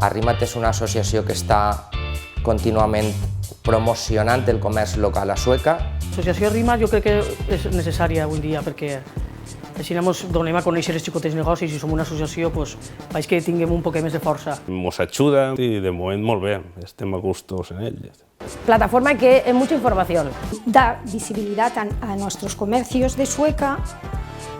Arrima't és una associació que està contínuament promocionant el comerç local a Sueca. L'associació Arrima't jo crec que és necessària avui dia perquè així ens donem a conèixer els xicotets negocis i som una associació, faig que tinguem un poc més de força. Ens ajuda i de moment molt bé, estem a gustos en ell. Plataforma que es mucha información. Da visibilidad a nuestros comercios de Sueca,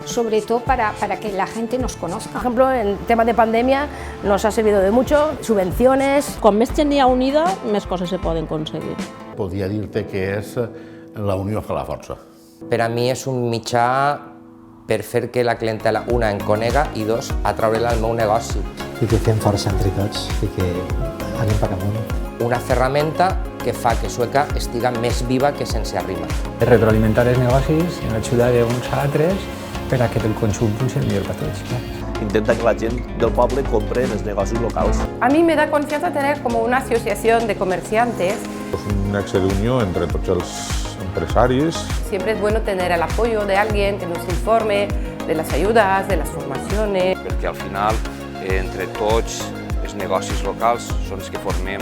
sobre todo para que la gente nos conozca. Por ejemplo, en temas de pandemia nos ha servido de mucho, subvenciones. Com més gent hi ha unida, més coses se poden aconseguir. Podria dir-te que és la unió fa la força. Per a mi és un mitjà per fer que la clientela, una, em conega i dos, atraure-la al meu negoci. I que fem força entre tots i que anem per amunt. Una ferramenta que fa que Sueca estiga més viva que sense Arrima't. Retroalimentar els negocis en ajuda d'uns a altres per a que el consum funcioni millor per tots. Intenta que la gent del poble compre en els negocis locals. A mí me da confianza tener como una asociación de comerciantes. Es un nexe d'unió entre tots els empresaris. Siempre es bueno tener el apoyo de alguien que nos informe de las ayudas, de las formaciones. Perquè al final, entre tots els negocis locals són els que formem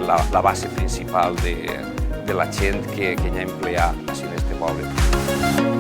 la base principal de la gent que hi ha empleat en aquest poble.